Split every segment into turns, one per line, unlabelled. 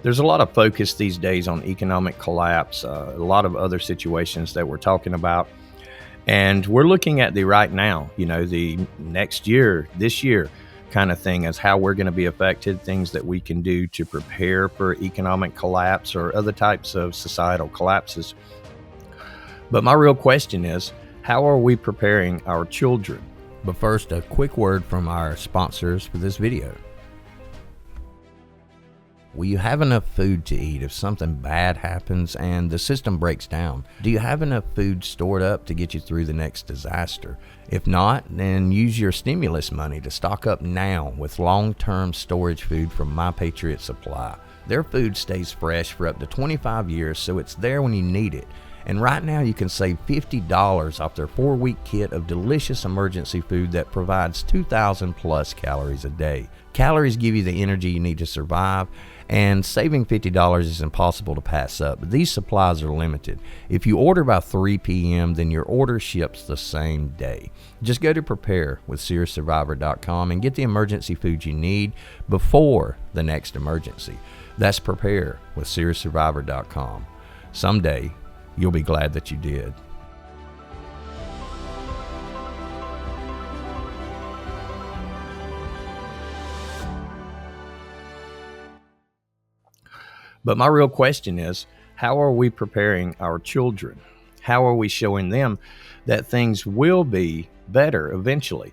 There's a lot of focus these days on economic collapse, a lot of other situations that we're talking about. And we're looking at the right now, the next year, this year kind of thing as how we're going to be affected, things that we can do to prepare for economic collapse or other types of societal collapses. But my real question is, how are we preparing our children? But first, a quick word from our sponsors for this video. Will you have enough food to eat if something bad happens and the system breaks down? Do you have enough food stored up to get you through the next disaster? If not, then use your stimulus money to stock up now with long-term storage food from My Patriot Supply. Their food stays fresh for up to 25 years, so it's there when you need it. And right now you can save $50 off their 4-week kit of delicious emergency food that provides 2,000 plus calories a day. Calories give you the energy you need to survive, and saving $50 is impossible to pass up. But these supplies are limited. If you order by 3 p.m., then your order ships the same day. Just go to preparewithseriousurvivor.com and get the emergency food you need before the next emergency. That's preparewithseriousurvivor.com. Someday, you'll be glad that you did. But my real question is, how are we preparing our children? How are we showing them that things will be better eventually?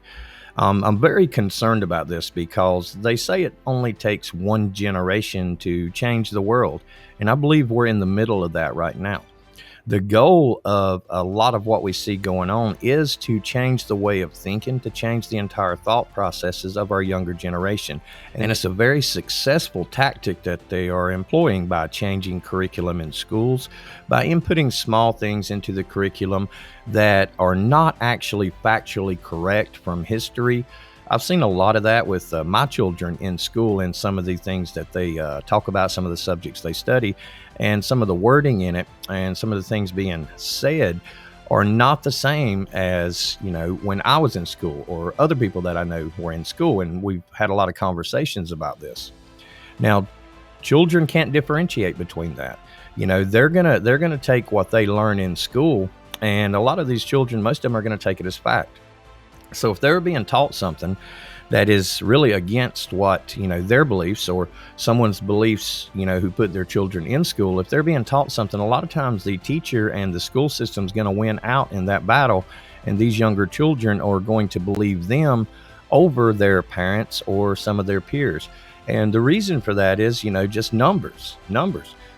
I'm very concerned about this because they say it only takes one generation to change the world. And I believe we're in the middle of that right now. The goal of a lot of what we see going on is to change the way of thinking, to change the entire thought processes of our younger generation. And it's a very successful tactic that they are employing by changing curriculum in schools, by inputting small things into the curriculum that are not actually factually correct from history. I've seen a lot of that with my children in school and some of the things that they talk about, some of the subjects they study, and some of the wording in it and some of the things being said are not the same as, when I was in school or other people that I know were in school. And we've had a lot of conversations about this. Now, children can't differentiate between that. They're gonna take what they learn in school, and a lot of these children, most of them are going to take it as fact. So if they're being taught something that is really against what, their beliefs or someone's beliefs, who put their children in school, if they're being taught something, a lot of times the teacher and the school system is going to win out in that battle. And these younger children are going to believe them over their parents or some of their peers. And the reason for that is, just numbers.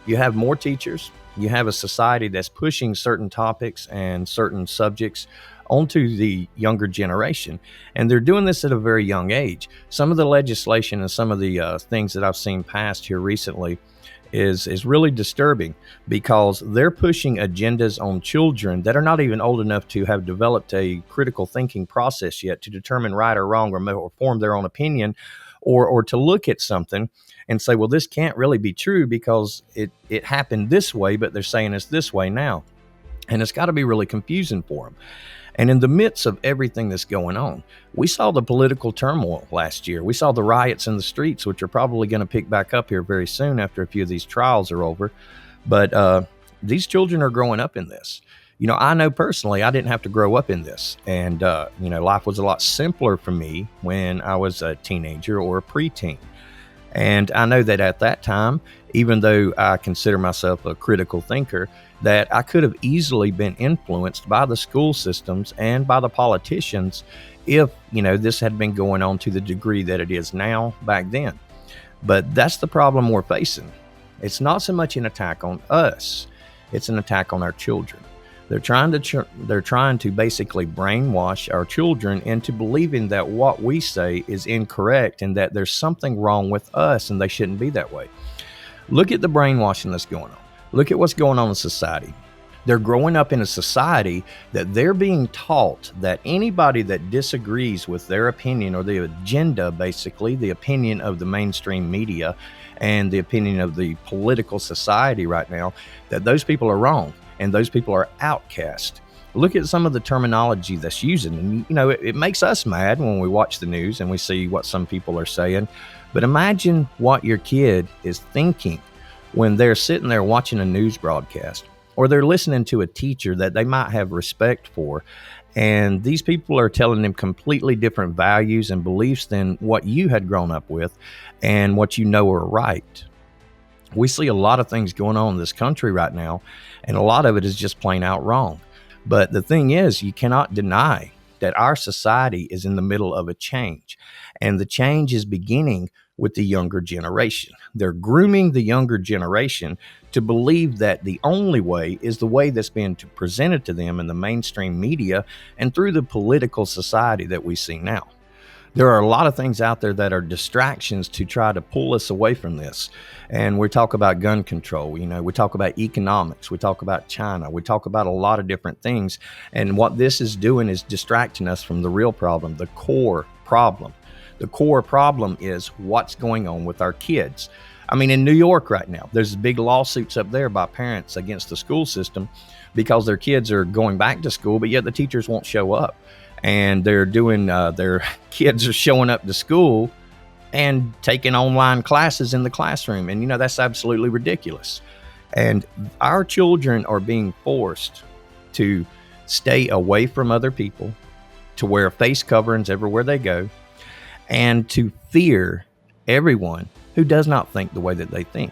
You have more teachers. You have a society that's pushing certain topics and certain subjects onto the younger generation, and they're doing this at a very young age. Some of the legislation and some of the things that I've seen passed here recently is really disturbing because they're pushing agendas on children that are not even old enough to have developed a critical thinking process yet to determine right or wrong or form their own opinion, or to look at something and say, well, this can't really be true because it happened this way, but they're saying it's this way now. And it's got to be really confusing for them. And in the midst of everything that's going on, we saw the political turmoil last year. We saw the riots in the streets, which are probably going to pick back up here very soon after a few of these trials are over. But these children are growing up in this. I know personally, I didn't have to grow up in this. And, life was a lot simpler for me when I was a teenager or a preteen. And I know that at that time, even though I consider myself a critical thinker, that I could have easily been influenced by the school systems and by the politicians if, this had been going on to the degree that it is now back then. But that's the problem we're facing. It's not so much an attack on us. It's an attack on our children. They're trying to basically brainwash our children into believing that what we say is incorrect and that there's something wrong with us and they shouldn't be that way. Look at the brainwashing that's going on. Look at what's going on in society. They're growing up in a society that they're being taught that anybody that disagrees with their opinion or the agenda, basically the opinion of the mainstream media and the opinion of the political society right now, that those people are wrong and those people are outcast. Look at some of the terminology that's using. And, it makes us mad when we watch the news and we see what some people are saying. But imagine what your kid is thinking when they're sitting there watching a news broadcast or they're listening to a teacher that they might have respect for. And these people are telling them completely different values and beliefs than what you had grown up with and what you know are right. We see a lot of things going on in this country right now, and a lot of it is just plain out wrong. But the thing is, you cannot deny that our society is in the middle of a change, and the change is beginning with the younger generation. They're grooming the younger generation to believe that the only way is the way that's being presented to them in the mainstream media and through the political society that we see now. There are a lot of things out there that are distractions to try to pull us away from this. And we talk about gun control, we talk about economics, we talk about China, we talk about a lot of different things. And what this is doing is distracting us from the real problem, the core problem. The core problem is what's going on with our kids. I mean, in New York right now, there's big lawsuits up there by parents against the school system because their kids are going back to school, but yet the teachers won't show up. And they're doing, their kids are showing up to school and taking online classes in the classroom. And, that's absolutely ridiculous. And our children are being forced to stay away from other people, to wear face coverings everywhere they go, and to fear everyone who does not think the way that they think.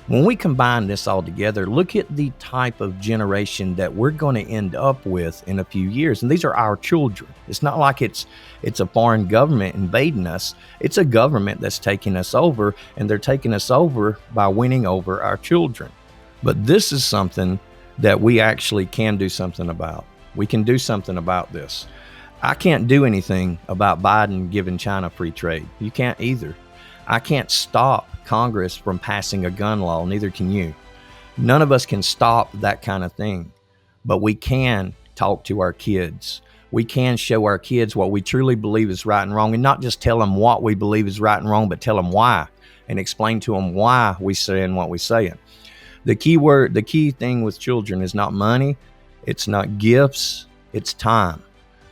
When we combine this all together, look at the type of generation that we're going to end up with in a few years. And these are our children. It's not like it's a foreign government invading us. It's a government that's taking us over, and they're taking us over by winning over our children. But this is something that we actually can do something about. We can do something about this. I can't do anything about Biden giving China free trade. You can't either. I can't stop Congress from passing a gun law, neither can you. None of us can stop that kind of thing, but we can talk to our kids. We can show our kids what we truly believe is right and wrong, and not just tell them what we believe is right and wrong, but tell them why, and explain to them why we saying what we saying. The key thing with children is not money, it's not gifts, it's time.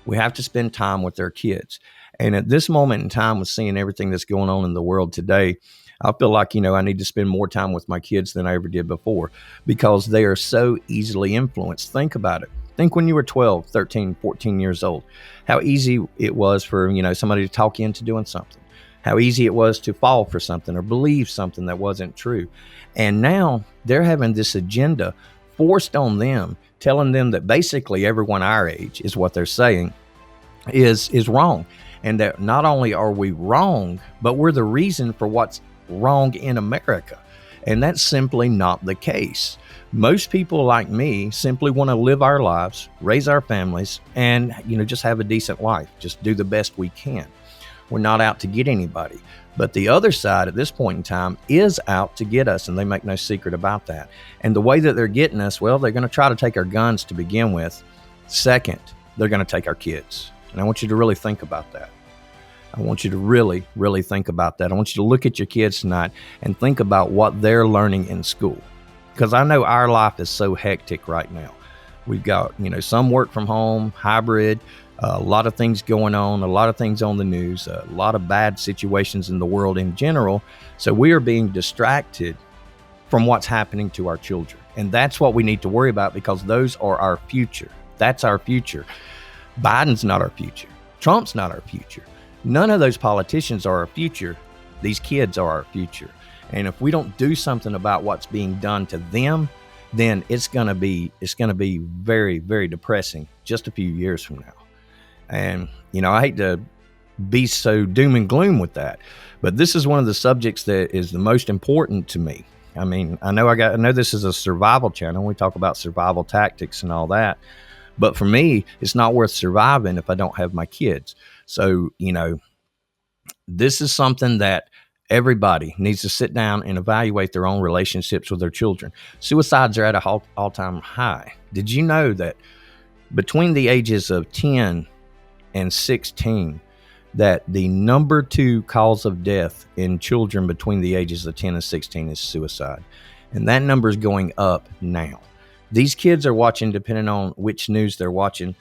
We have to spend time with their kids. And at this moment in time, with seeing everything that's going on in the world today, I feel like, I need to spend more time with my kids than I ever did before, because they are so easily influenced. Think about it. Think when you were 12, 13, 14 years old, how easy it was for, somebody to talk you into doing something, how easy it was to fall for something or believe something that wasn't true. And now they're having this agenda forced on them, telling them that basically everyone our age is what they're saying is wrong. And that not only are we wrong, but we're the reason for what's wrong in America. And that's simply not the case. Most people like me simply want to live our lives, raise our families, and, just have a decent life, just do the best we can. We're not out to get anybody. But the other side at this point in time is out to get us, and they make no secret about that. And the way that they're getting us, well, they're going to try to take our guns to begin with. Second, they're going to take our kids. And I want you to really think about that. I want you to really, really think about that. I want you to look at your kids tonight and think about what they're learning in school. Because I know our life is so hectic right now. We've got, some work from home, hybrid, a lot of things going on, a lot of things on the news, a lot of bad situations in the world in general. So we are being distracted from what's happening to our children. And that's what we need to worry about, because those are our future. That's our future. Biden's not our future. Trump's not our future. None of those politicians are our future. These kids are our future. And if we don't do something about what's being done to them, then it's going to be very, very depressing just a few years from now. And, I hate to be so doom and gloom with that, but this is one of the subjects that is the most important to me. I mean, I know this is a survival channel. We talk about survival tactics and all that. But for me, it's not worth surviving if I don't have my kids. So, this is something that everybody needs to sit down and evaluate their own relationships with their children. Suicides are at an all-time high. Did you know that between the ages of 10 and 16, that the number 2 cause of death in children between the ages of 10 and 16 is suicide? And that number is going up now. These kids are watching, depending on which news they're watching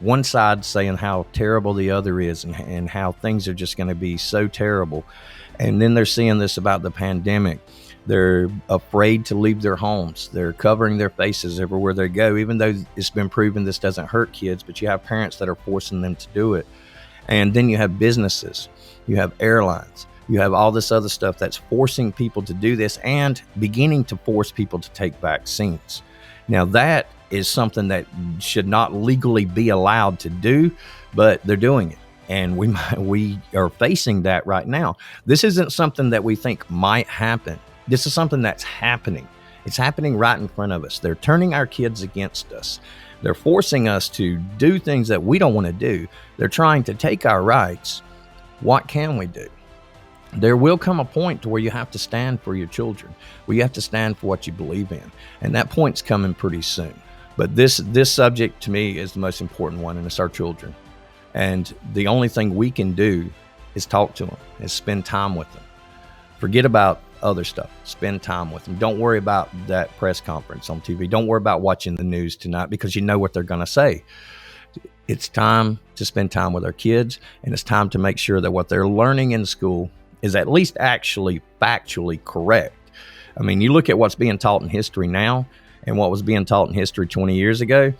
one side saying how terrible the other is and how things are just going to be so terrible. And then they're seeing this about the pandemic. They're afraid to leave their homes. They're covering their faces everywhere they go, even though it's been proven this doesn't hurt kids, but you have parents that are forcing them to do it. And then you have businesses, you have airlines, you have all this other stuff that's forcing people to do this and beginning to force people to take vaccines. Now, that is something that should not legally be allowed to do, but they're doing it. And we are facing that right now. This isn't something that we think might happen. This is something that's happening. It's happening right in front of us. They're turning our kids against us. They're forcing us to do things that we don't want to do. They're trying to take our rights. What can we do? There will come a point to where you have to stand for your children, where you have to stand for what you believe in. And that point's coming pretty soon. But this subject to me is the most important one, and it's our children. And the only thing we can do is talk to them, is spend time with them. Forget about other stuff. Spend time with them. Don't worry about that press conference on TV. Don't worry about watching the news tonight, because you know what they're going to say. It's time to spend time with our kids, and it's time to make sure that what they're learning in school is at least actually factually correct. I mean, you look at what's being taught in history now and what was being taught in history 20 years ago,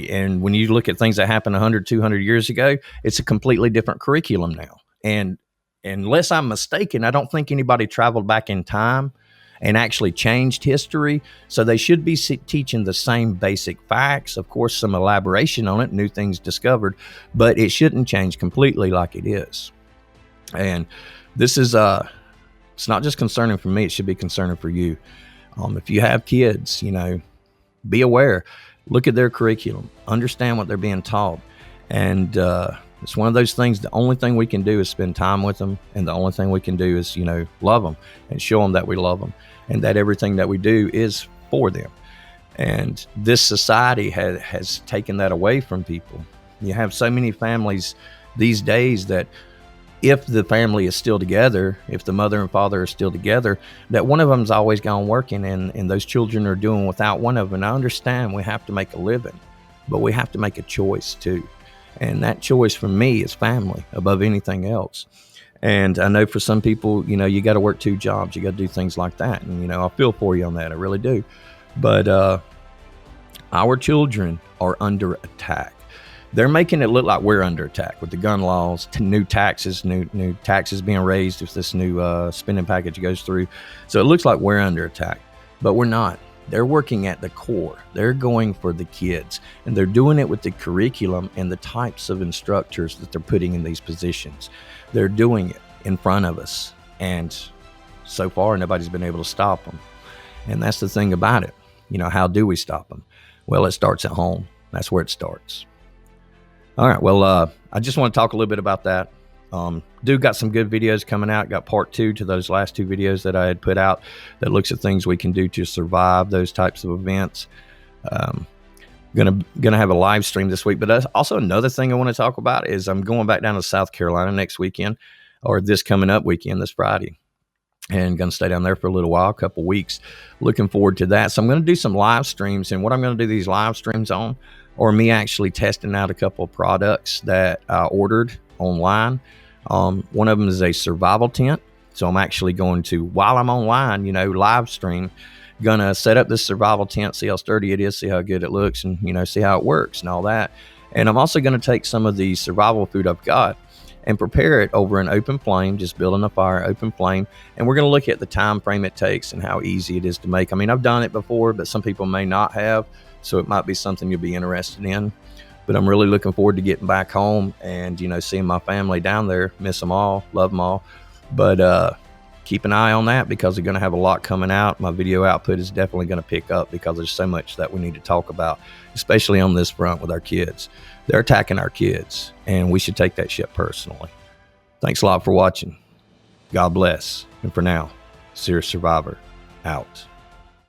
and when you look at things that happened 100, 200 years ago, it's a completely different curriculum now. And unless I'm mistaken, I don't think anybody traveled back in time and actually changed history. So they should be teaching the same basic facts. Of course, some elaboration on it, new things discovered, but it shouldn't change completely like it is. And this is, it's not just concerning for me, it should be concerning for you. If you have kids, be aware, look at their curriculum, understand what they're being taught. And, it's one of those things, the only thing we can do is spend time with them. And the only thing we can do is, love them and show them that we love them and that everything that we do is for them. And this society has taken that away from people. You have so many families these days that if the family is still together, if the mother and father are still together, that one of them's always gone working and those children are doing without one of them. And I understand we have to make a living, but we have to make a choice too. And that choice for me is family above anything else. And I know for some people, you got to work 2 jobs. You got to do things like that. And, I feel for you on that. I really do. But our children are under attack. They're making it look like we're under attack with the gun laws, new taxes being raised if this new spending package goes through. So it looks like we're under attack, but we're not. They're working at the core. They're going for the kids, and they're doing it with the curriculum and the types of instructors that they're putting in these positions. They're doing it in front of us, and so far nobody's been able to stop them. And that's the thing about it. How do we stop them? Well, it starts at home. That's where it starts. All right. Well, I just want to talk a little bit about that. Dude got some good videos coming out. Got part 2 to those last 2 videos that I had put out that looks at things we can do to survive those types of events. Gonna have a live stream this week. But also another thing I want to talk about is I'm going back down to South Carolina next weekend, or this coming up weekend, this Friday. And going to stay down there for a little while, a couple weeks. Looking forward to that. So I'm going to do some live streams. And what I'm going to do these live streams on, or me actually testing out a couple of products that I ordered online. One of them is a survival tent. So I'm actually going to, while I'm online, live stream, going to set up this survival tent, see how sturdy it is, see how good it looks, and, see how it works and all that. And I'm also going to take some of the survival food I've got and prepare it over an open flame, just building a fire, open flame. And we're going to look at the time frame it takes and how easy it is to make. I mean, I've done it before, but some people may not have. So it might be something you'll be interested in. But I'm really looking forward to getting back home and, seeing my family down there. Miss them all, love them all. But keep an eye on that, because they're going to have a lot coming out. My video output is definitely going to pick up, because there's so much that we need to talk about, especially on this front with our kids. They're attacking our kids, and we should take that shit personally. Thanks a lot for watching. God bless. And for now, Serious Survivor out.